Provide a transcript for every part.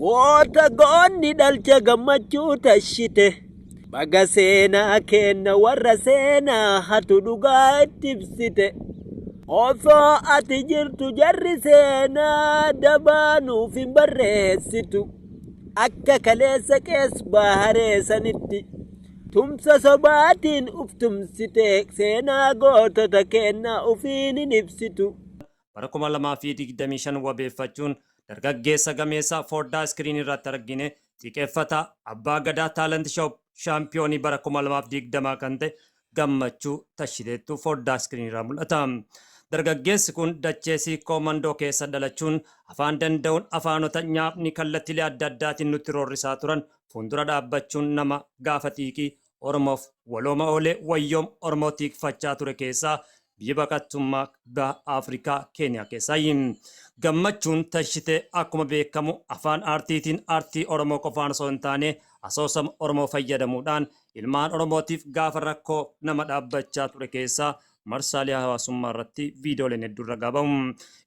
goota goonni dhalcha gammachuu tashite baga seenaa kenna warra seenaa hatu dhugaa itti ibsite osoo ati jirtu jarri seenaa dabaanuuf hin barreessitu akka kaleessa kees bahareessanitti tumsa sobaatiin uftumsite seenaa gootota kennaa ufiin hin ibsitu. Bara 2025 wabeeffachuun dargaggeessa gameessa foddaa iskiriinii irratti argine xiqqeeffata abbaa gadaa taalent shaampiyoonii bara 2020 kan ta'e gammachuu tashiteettu foddaa iskiriinii irraa mul'ata. Dargaggeessi kun dacheesii koomandoo keessa dhalachuun afaan danda'uun afaanota nyaapni kallattiilee adda addaatiin nutti roorrisaa turan fuuldura dhaabbachuun nama gaafa xiiqii Oromoof walooma oolee wayyoom Oromoo tiikfachaa ture keessaa biyya baqattummaa baha Afrikaa Keeniyaa keessaa. Gammachuun tashitee akkuma beekamu afaan aartiitiin aartii Oromoo qofaan osoo hin taane asoosama Oromoo fayyadamuudhaan ilmaan Oromootiif gaafa rakkoo nama dhaabbachaa ture keessaa marsaalee hawaasummaa irratti viidiyooleen hedduun ragaa bahu.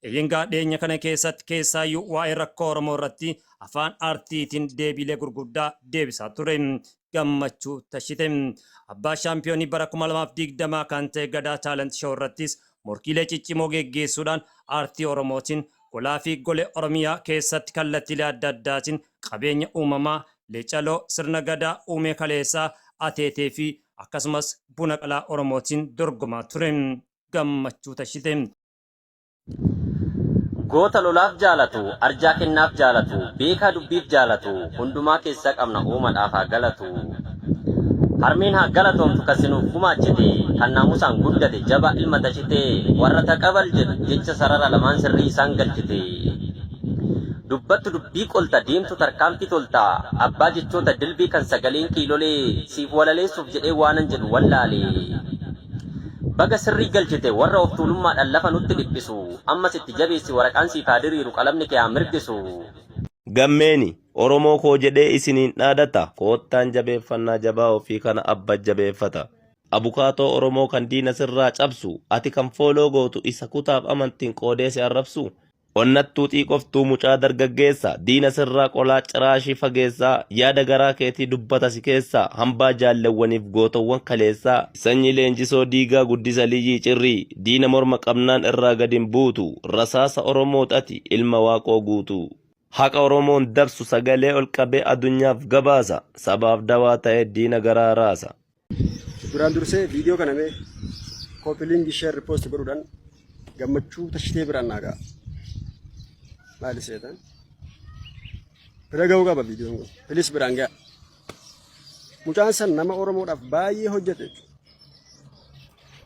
Eeyyingaa dhiyeenya kana keessatti keessaayyuu waa'ee rakkoo Oromoo irratti afaan aartiitiin deebiilee gurguddaa deebisaa ture. Gammachuu tashite abbaa shaampiyoonii bara 2020 kan ta'e gadaa taalent shoo irrattis morkiilee ciccimoo geggeessuudhaan aartii Oromootiin golaa fi golee Oromiyaa keessatti kallattiilee adda addaatiin qabeenya uumamaa leecaloo sirna gadaa uumee kaleessaa ateetee fi akkasumas buna qalaa Oromootiin dorgomaa ture. Gammachuu tashite. Goota lolaaf jaalatu, arjaa kennaaf jaalatu, beekaa dubbiif jaalatu, hundumaa keessa qabna uumadhaaf haa galatu. Harmeen haa galatoomtu kasinuuf gumaachite, kan naamusaan guddate jaba ilma tashite, warra taqabal jedhu jecha sarara lamaan sirrii isaan galchite. Dubbattu dubbii qolta deemtu tarkaanfii tolta, abbaa jechoota dilbii kan sagaleen kiilolee, siif walaleessuuf jedhee waanan jedhu wallaalee. Baga sirrii galchite warra of tuulummaadhaan lafa nutti dhiphisu ammas itti jabeessi waraqaan siif haa diriiru qalamni kee haa mirgisu. Gammeeni Oromoo koo jedhee isiniin dhaadata koottaan jabeeffannaa jabaa ofii kana abba jabeeffata. Abukaatoo Oromoo kan diina sirraa cabsu ati kan fooloo gootu isa kutaaf amantiin qoodee si arrabsu. Onnattuu xiiqoftuu mucaa dargaggeessa diina sirraa qolaa ciraashii fageessaa yaada garaa keetii dubbata si keessaa hambaa jaallewwaniif gootowwan kaleessaa sanyii leenjisoo diigaa guddisa liyyii cirrii diina morma qabnaan irraa gadin buutu rasaasa Oromootati ilma waaqoo guutu. Haqa Oromoon dabsu sagalee ol qabee addunyaaf gabaasa sabaaf dawaa ta'ee diina garaa raasa. Duraan dursee viidiyoo kana mee koopiliingi sheer riipoosti godhuudhaan gammachuu tashitee biraan naagaa. Maali seetan? Bira ga'uu qaba viidiyoon kun. Filis biraan ga'a. Mucaan san nama Oromoodhaaf baay'ee hojjete.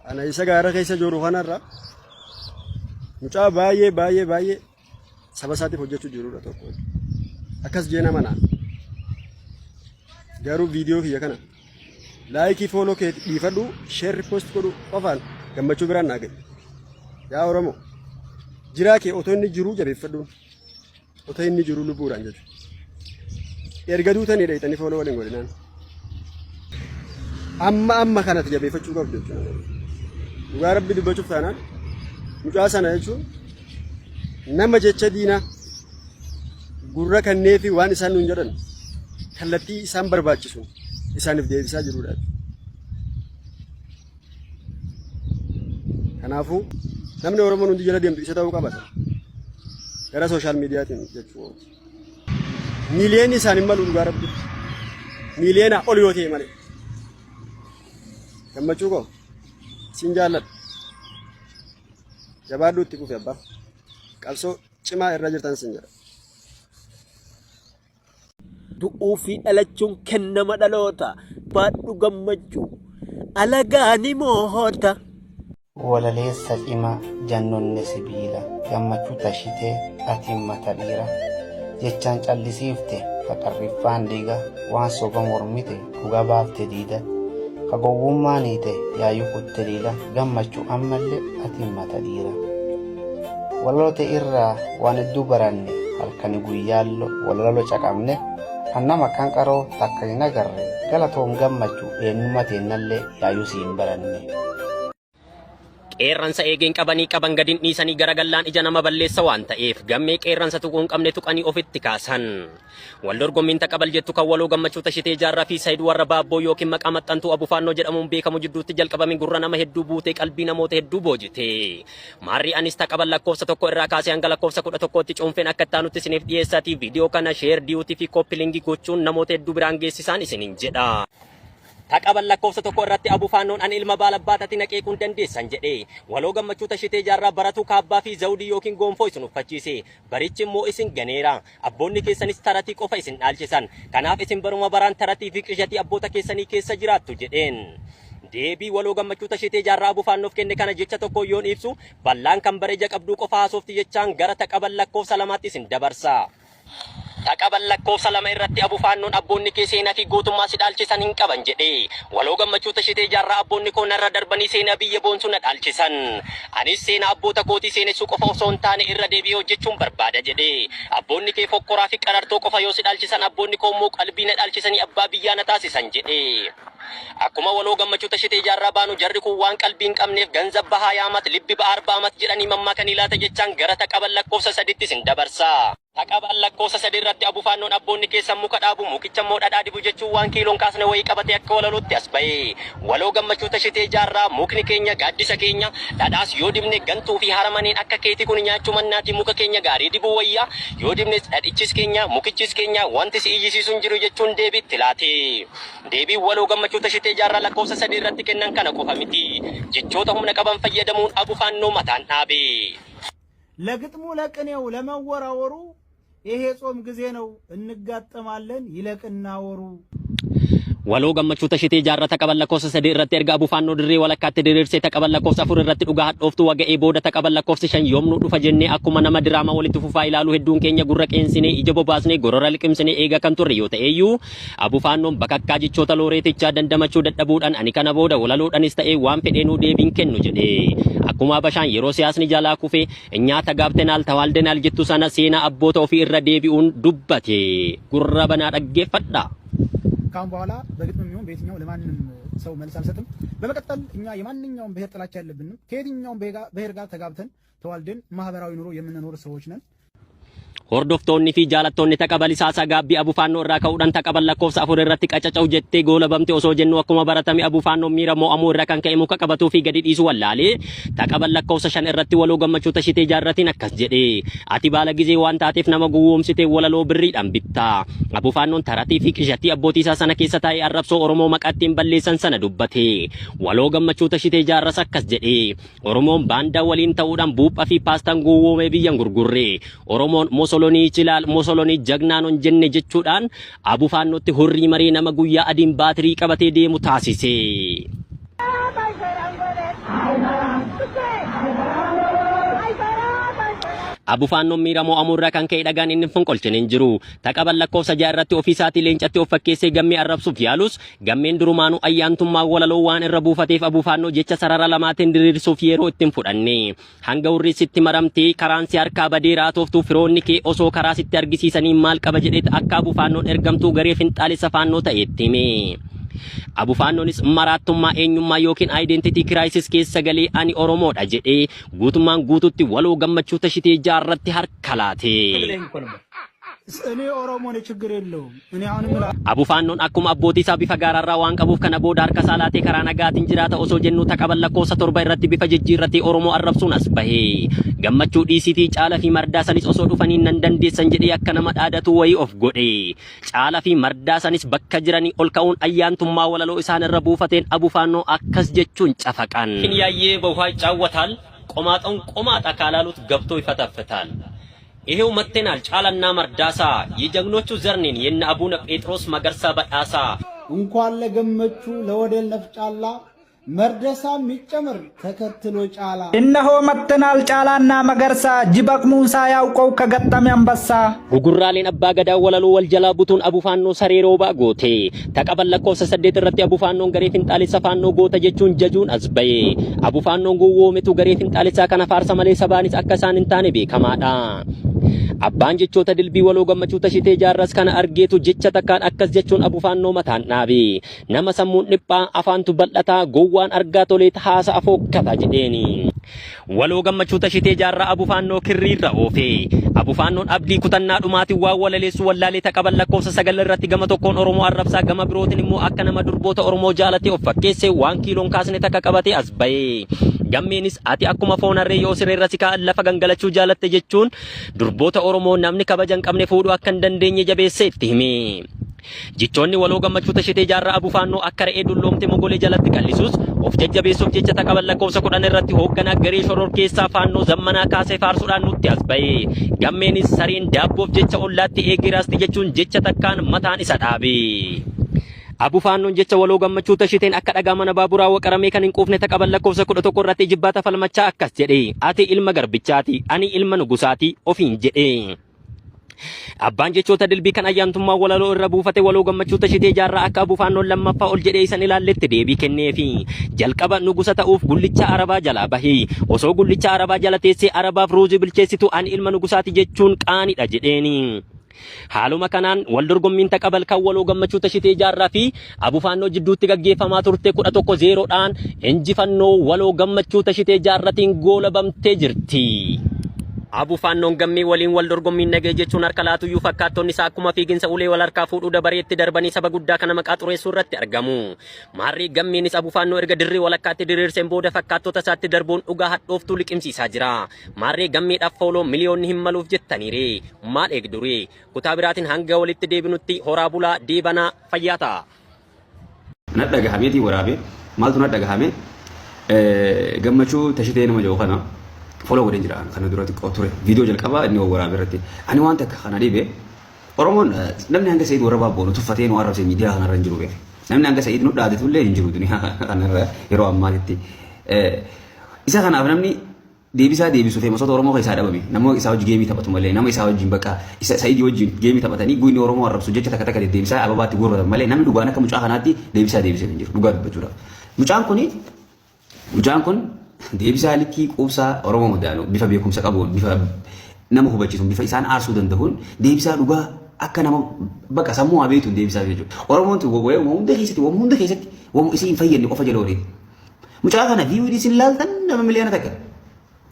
Ana isa gaara keessa jiru kanarra mucaa baay'ee saba isaatiif hojjechuu jirudha tokko. Akkas jeena mana. Garuu viidiyoo kiyya kana laayikii fooloo kee dhiifadhu sheer riipoost godhu qofaan gammachuu biraan naa ga'i. Yaa Oromoo jiraa kee otoo inni jiruu jabeeffadhuun otoo inni jiruu lubbuudhaan jechuudha. Erga duutanii dheeyitanii fooloo waliin godhinaan amma kanatti jabeeffachuu qabdu jechuudha. Dhugaa Rabbi dubbachuuf taanaan mucaa sana jechuun nama jecha diinaa gurra kannee fi waan isaan nuun jedhan kallattii isaan barbaachisuun isaaniif deebisaa jirudha. Kanaafuu namni Oromoon hundi jala deemtu isa ta'uu qabata. Gara sooshaal miidiyaatiin jechuudha. Miiliyoonni isaanii malu dhugaa Rabbi. Miiliyoona ol yoo ta'e malee. Gammachuu koo siin jaalladha. Jabaadhu itti kufe abbaa. Qabsoo cimaa irra jirtan siin jedha. Du'uu fi dhalachuun kennama dhaloota. Baadhu gammachuu. Alagaani moohota. Walaleessa cimaa jannoonni sibiila gammachuu tashitee atiin mata dhiira jechaan callisiifte faqarriffaan dhiiga waan soba mormite dhuga baafte diida kagowwummaan hiite yaayuu kutte dhiiga gammachuu ammallee atiin mata dhiira walaloota irraa waan hedduu baranne halkani guyyaallo walaloo caqabne annama kan qaroo takka hin agarre galatoom gammachuu eenyummaa teennallee yaayuu siin baranne. qeerransa eegeen qabanii qaban gadin dhiisanii garagallaan ija nama balleessa waan ta'eef gammee qeerransa tuquun qabne tuqanii ofitti kaasan. Wal dorgommiin taqabal jettu kan waloo gammachuu tashitee jaarraa fi Saayid warra baabboo yookiin maqaa maxxantuu Abufaannoo jedhamuun beekamu jidduutti jalqabame gurra nama hedduu buutee qalbii namoota hedduu boojite. Maarri anis taqabal lakkoofsa tokko irraa kaasee hanga lakkoofsa 11tti cuunfeen akka taanutti isiniif dhiyeessaatii viidiyoo kana sheer diyuutii fi koppilingii gochuun namoota hedduu biraan geessisaan isiniin jedha. Taqabal lakkoofsa tokko irratti Abufaannoon ani ilma baalabbaatatti naqee kun dandeessan jedhee waloo gammachuu tashitee jaarraa baratu kaabbaa fi zawdii yookiin gonfoo isin uffachiise. Barichi immoo isin ganeera. Abboonni keessanis taratii qofa isin dhaalchisan. Kanaaf isin baruma baraan taratii fi qishatii abboota keessanii keessa jiraattu jedheen. Deebii waloo gammachuu tashitee jaarraa Abufaannoof kenne kana jecha tokko yoon ibsu ballaan kan bareeja qabduu qofa haasofti jechaan gara taqabal lakkoofsa lamaatti isin dabarsa. Taqabal lakkoofsa lama irratti Abufaannoon abboonni kee seenaa fi gootummaa si dhaalchisan hin qaban jedhee waloo gammachuu tashitee jaarraa abboonni koo narra darbanii seenaa biyya boonsuu na dhaalchisan. Anis seenaa abboota kootii seenessuu qofa osoo hin taane irra deebi'ee hojjechuun barbaada jedhee abboonni kee fokkoraa fi qarartoo qofa yoo si dhaalchisan abboonni koo immoo qalbii na dhaalchisanii abbaa biyyaa na taasisan jedhee. Akkuma waloo gammachuu tashitee jaarraa baanu jarri kun waan qalbii hin qabneef ganzab bahaa yaamat libbi ba'aar baamat jedhanii mammaakanii laata jechaan gara taqabal lakkoofsa sadiitti isin dabarsa. Taqabal lakkoofsa sadii irratti Abufaannoon abboonni keessan muka dhaabu mukicha immoo dhadhaa dibu jechuun waan kiiloon kaasne wayii qabatee akka walaluutti as ba'e. Waloo gammachuu tashitee jaarraa mukni keenya gaaddisa keenya dhadhaas yoo dibne gantuu fi haramaniin akka keetii kun nyaachuu mannaati muka keenya gaarii dibuu wayyaa yoo dibne dhadhichis keenya mukichis keenya wanti si iyyisiisuun jiru jechuun deebiitti laate. Deebii waloo gammachuu tashitee jaarraa lakkoofsa sadii irratti kennan kana qofa miti. Jechoota humna qaban fayyadamuun Abufaannoo mataan dhaabe. ለግጥሙ ለቅኔው ለመወራወሩ ይሄ ጾም ጊዜ ነው እንጋጠማለን ይለቅና ወሩ waloo gammachuu tashitee jaarraa taqabal lakkoofsa sadii irratti erga Abufaannoo dirree walakkaatti diriirsee taqabal lakkoofsa afur irratti dhugaa hadhooftu waga'ee booda taqabal lakkoofsi shan yoomnu dhufa jennee akkuma nama diraamaa walitti fufaa ilaaluu hedduun keenya gurra qeensinee ija bobaasnee gorora liqimsinee eegaa kan turre yoo ta'eeyyuu Abufaannoon bakakkaa jechoota looreetichaa dandamachuu dadhabuudhaan ani kana booda walaluudhanis ta'ee waan fedheenuu deebiin kennu jedhee akkuma Habashaan yeroo siyaasni jalaa kufee nyaata gaabtenaal tawaaldenaal jettu sana seenaa abboota ofii irra deebi'uun dubbate gurra banaa dhaggeeffadha. ካሁን በኋላ በግጥም የሚሆን በየትኛው ለማንም ሰው መልስ አልሰጥም። በመቀጠል እኛ የማንኛውም ብሔር ጥላቻ ያለብንም ከየትኛውም ብሔር ጋር ተጋብተን ተዋልደን ማህበራዊ ኑሮ የምንኖር ሰዎች ነን። Hordoftoonni fi jaalattoonni taqabal isaa gaabbii Abufaannoo irraa ka'uudhaan taqabal lakkoofsa afur irratti qacaca'u jettee goolabamte osoo jennu akkuma baratame Abufaannoon miira mo'amuu irra kan ka'e muka qabatuu fi gadi dhiisu wallaalee taqabal lakkoofsa shan irratti waloo gammachuu tashitee jaarratiin akkas jedhee ati baala gizee waan taateef nama gowwoomsitee walaloo birriidhaan bitta. Abufaannoon taratii fi qishatii abbootii isaa sana keessa taa'ee arrabsoo Oromoo maqaattiin balleessan sana dubbate. Waloo gammachuu tashitee jaarras akkas jedhee Oromoon baandaa waliin ta'uudhaan buuphaa fi paastaan gowwoomee biyyan gurgurre. Oromoon Mosolonii Chilaal Mosolonii jagnaan on jenne jechuudhaan Abufaannootti hurrii marii nama guyyaa adiin baatirii qabatee deemu taasise. Abufaannoon miira mo'amuu irraa kan ka'e dhagaan inni fonqolchine hin jiru. Taqabal lakkoofsa jaha irratti ofii isaatii leencatti of fakkeessee gammee arrabsuuf yaalus gammeen durumaanuu ayyaantummaa walaloo waan irra buufateef Abufaannoo jecha sarara lamaatiin diriirsuuf yeroo ittiin fudhanne. Hanga hurrii sitti maramtee karaan si harkaa badee raatooftuu firoonni kee osoo karaa sitti argisiisanii maal qaba jedheet akka Abufaannoon ergamtuu garee finxaalessa faannoo ta'eetti hime. Abufaannoonis maraattummaa eenyummaa yookiin identity crisis keessa galee ani Oromoodha jedhee guutummaan guututti waloo gammachuu tashitee jaarratti harka laate. እኔ ኦሮሞ ነኝ ችግር የለውም እኔ አሁን Abufaannoon akkuma abbootii isaa bifa gaararraa waan qabuuf kana booda harka saalaatee karaa nagaatiin jiraata osoo jennu taqabal lakkoofsa torba irratti bifa jijjiirratee Oromoo arrabsuun as bahee gammachuu dhiisitii Caalaa fi Mardaasanis osoo dhufanii nan dandeessan jedhee akka nama dhaadatu wayii of godhe. Caalaa fi Mardaasanis bakka jiranii ol ka'uun ayyaantummaa walaloo isaan irra buufateen Abufaannoo akkas jechuun cafaqan. Yaayee በውሃ ይጫወታል ቆማጣውን ቆማጣ ካላሉት ገብቶ ይፈተፍታል. ይሄው መተናል ጫላና መርዳሳ የጀግኖቹ ዘርኔን የነ አቡነ ጴጥሮስ መገርሳ በዳሳ እንኳን ለገመቹ ለወዴል ነፍጫላ መርደሳ ሚጨምር ተከትሎ ጫላ እነሆ መተናል ጫላና መገርሳ ጅበቅሙንሳ ያውቀው ከገጠም አንበሳ ጉጉራሌን አባ ገዳ ወለሎ ወልጀላ ቡቱን Abufaannoo ሰሬሮ ባጎቴ ተቀበል lakkoofsa saddeet irratti Abufaannoon garee finxaalessa faannoo goota jechuun jajuun as baye. Abufaannoon gowwoometu garee finxaalessaa kana faarsa malee sabaanis akka isaan hin taane beekamaadha. Abbaan jechoota dilbii waloo gammachuu tashitee jaarras kana argeetu jecha takkaan akkas jechuun abufaannoo mataan dhaabe. Nama sammuun dhiphaa afaantu bal'ataa gowwaan argaa toleet haasa afookkata jedheeni. Waloo gammachuu tashitee jaarraa abufaannoo kirriirra oofe. Abufaannoon abdii kutannaa dhumaatiin waan walaleessu wallaalee taqaban lakkoofsa 9 irratti gama tokkoon Oromoo arrabsaa gama birootiin immoo akka nama durboota Oromoo jaalatee of fakkeesse waan kiiloon kaasne takka qabatee as bahe. Gammeenis ati akkuma foonarree yoo sireerra si kaa'an lafa gangalachuu jaalatte jechuun durboota Oromoo namni kabajan qabne fuudhuu akka hin dandeenye jabeessee itti hime. Jechoonni waloo gammachuu tashitee jaarraa abufaannoo akka re'ee dulloomte mogolee jalatti qallisuus of jajjabeessuuf jecha taqaban lakkoofsa 10 irratti hoogganaa garee shoror keessaa faannoo zammanaa kaasee faarsuudhaan nutti as bahe. Gammeenis sareen daabboof jecha ollaatti eegiraasti jechuun jecha takkaan mataan isa dhaabe. Abufaannoon jecha waloo gammachuu tashiteen akka dhagaa mana baaburaa waqaramee kan hin quufne taqaban lakkoofsa 11 irratti jibbaata falmachaa akkas jedhe. Ati ilma garbichaati, ani ilma nugusaati ofiin jedhe. Abbaan jechoota dilbii kan ayyaantummaa walaloo irra buufate waloo gammachuu tashitee jaarraa akka abufaannoon lammaffaa ol jedhee isan ilaalletti deebii kenneefi. Jalqaba nugusa ta'uuf gullicha arabaa jalaa bahe. Osoo gullicha arabaa jala teessee arabaaf ruuzii bilcheessitu ani ilma nugusaati jechuun qaanidha jedheeni. Haaluma kanaan wal dorgommiin taqabal kan waloo gammachuu tashitee jaarraa fi abufaannoo jidduutti gaggeeffamaa turte 11-0dhaan injifannoo waloo gammachuu tashitee jaarratiin goolabamtee jirti. Abufaannoon gammee waliin wal dorgommiin nagee jechuun harka laatuyyuu fakkaattonni isaa akkuma fiiginsa ulee wal harkaa fuudhuu dabareetti darbanii saba guddaa kana maqaa xureessuu irratti argamu. Maarrii gammeenis abufaannoo erga dirree walakkaatti diriirseen booda fakkaattota isaatti darbuun dhugaa hadhooftuu liqimsiisaa jira. Maarrii gammeedhaaf fooloo miliyoonni hin maluuf jettaniire. Maal eegdure? Kutaa biraatiin hanga walitti deebinutti horaa bulaa deebanaa fayyaa ta'a. Nadhagahameetii waraabee maaltu nadhagahame gammachuu tashitee nama jiru kana. Follow godheen jira kana duratti qoture video jalqaba inni waraabee irratti ani waan takka kana dhibe Oromoon namni hanga Sa'iid warra baabboonu tuffatee nu arrabsee miidiyaa kanarra hin jiru beek namni hanga Sa'iid nu dhaadatu illee hin jiru duniyaa kanarra yeroo ammaatitti isa kanaaf namni deebisaa deebisuu fe'umsoota Oromoo keessaa dhabame nama isaa wajjin geemii taphatu malee nama isaa wajjin bakka Sa'iid wajjin geemii taphatanii guyyni Oromoo arrabsu jecha takka takka deebisaa ababaatti guurratan malee namni dhugaan akka mucaa kanaatti deebisaa deebisee hin jiru dhugaa dubbachuudhaaf mucaan kun deebisaa likkii quubsaa Oromoo madaanu bifa beekumsa qabuun bifa nama hubachiisuun bifa isaan aarsuu danda'uun deebisaa dhugaa akka nama bakka sammuu abeetuun deebisaa jechuudha. Oromoon hunda keessatti waan isii hin fayyadne qofa jala oolanii. Mucaa kana viiwidii sin laaltan nama miliyoona takka.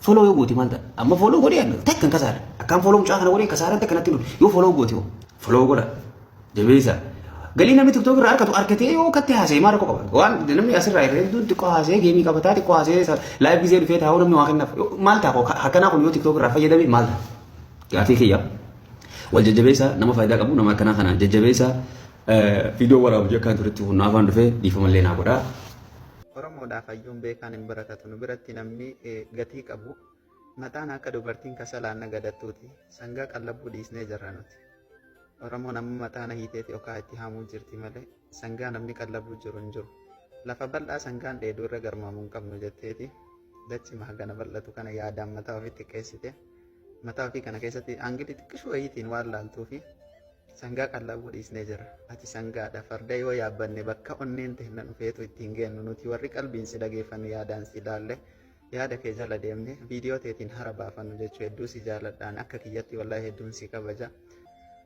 Foloo yoo gooti maal ta'a? Amma foloo godhee takkan kasaara. Akkaan foloo mucaa kana godhee kasaara takkanatti yoo foloo gooti foloo godha jabeessaa. Galii namni TikTok irraa harkatu harkatee yoo kattee haasee maal qaba waan namni asirraa irree xiqqoo haasee geemii qabataa xiqqoo haasee live gisee dhufee taa'uu namni waa kennaaf maal ta'a akkanaa kun yoo TikTok irraa fayyadame maal ta'a gaafii kiyya wal jajjabeessa nama faayidaa qabu nama akkanaa kana jajjabeessa viidiyoo waraabu jekkaan turetti hunna afaan dhufee dhiifamallee naa godhaa. Oromoodhaaf hayyuun beekaan hin barakatu nu biratti namni gatii qabu mataan akka dubartiin kasalaan nagadattuuti sangaa qallabuu dhiisnee jirra nuti. Oromoo namni mataana hiiteeti okaa itti haamuu jirti malee sangaa namni qallabuu jiru hin jiru. Lafa bal'aa sangaan dheeduu irra garmaamuu hin qabnu jetteeti dachi mahagana bal'atu kana yaadaan mataa ofii xiqqeessite mataa ofii kana keessatti hangilii xiqqishuu wayiitiin waan laaltuu fi sangaa qallabuu dhiisnee jira. Ati sangaadha farda yoo yaabbanne bakka onneen ta'e na dhufeetu ittiin geennu nuti warri qalbiin si dhageeffannu yaadaan si ilaalle yaada kee jala deemne viidiyoo teetiin hara baafannu jechuu hedduu si jaaladhaan akka kiyyatti wallahi hedduun si kabaja.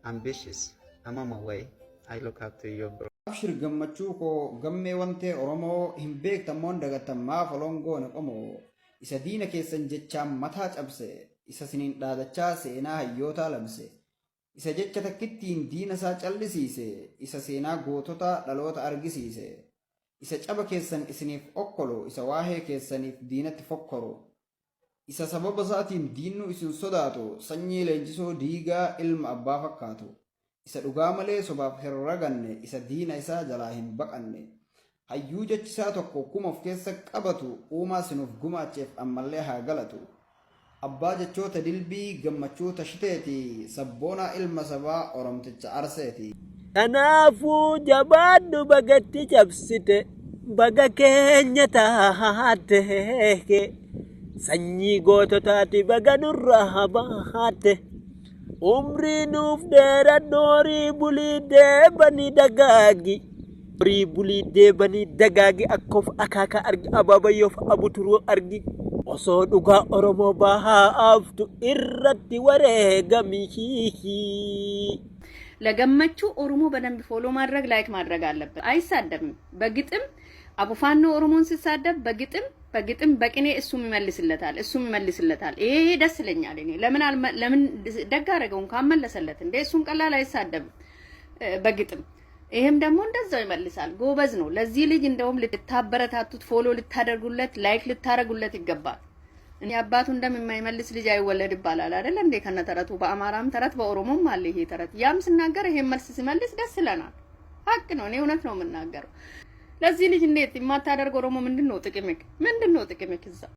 Ambitious. I'm on my way. I look up to you, bro. Abshir gammachuu koo gammee wantee Oromoo hin beektamoon dagatammaa folongoo naqamoo isa diina keessan jechaan mataa cabse isa siniin dhaadachaa seenaa hayyootaa labse isa jecha takkittiin diina isaa callisiise isa seenaa gootota dhaloota argisiise isa caba keessan isiniif okkolo isa waahee keessaniif diinatti fokkoro isa sababa isaatiin diinnu isin sodaatu sanyii leenjisoo diigaa ilma abbaa fakkaatu isa dhugaa malee sobaaf herraganne isa diina isaa jalaa hin baqanne hayyuu jechisaa tokko kuma of keessa qabatu uumaa sinuuf gumaacheef ammallee haa galatu abbaa jechoota dilbii gammachuu tashiteeti sabboonaa ilma sabaa oromticha arseeti. Kanaafuu jabaadhu bagatti cabsite baga keenya taate sanyii goototaati baga nurraa baate umrii nuuf dheeradhu horii bulii deebanii dagaagi horii bulii deebanii dagaagi akkoof akaaka argi abaabayyoof abuturuu argi osoo dhugaa Oromoo bahaa aftu irratti wareegamihi ለገመቹ ኦሮሞ በደንብ ፎሎ ማድረግ ላይክ ማድረግ አለበት። አይሳደብም። በግጥም አቡፋኖ ኦሮሞን ሲሳደብ በግጥም በቅኔ እሱም ይመልስለታል። ይሄ ደስ ይለኛል። እኔ ለምን ደግ አደረገውን ካመለሰለት እንደ እሱም ቀላል አይሳደብም በግጥም። ይሄም ደግሞ እንደዛው ይመልሳል። ጎበዝ ነው። ለዚህ ልጅ እንደውም ልታበረታቱት፣ ፎሎ ልታደርጉለት፣ ላይክ ልታደርጉለት ይገባል። እኔ አባቱ እንደማይመልስ ልጅ አይወለድ ይባላል አይደል እንዴ? ከነተረቱ በአማራም ተረት በኦሮሞም አለ ይሄ ተረት። ያም ሲናገር ይሄን መልስ ሲመልስ ደስ ይለናል። ሀቅ ነው። እኔ እውነት ነው የምናገረው። ለዚህ ልጅ እንዴት የማታደርገው ኦሮሞ ምንድነው ጥቅምክ? እዛ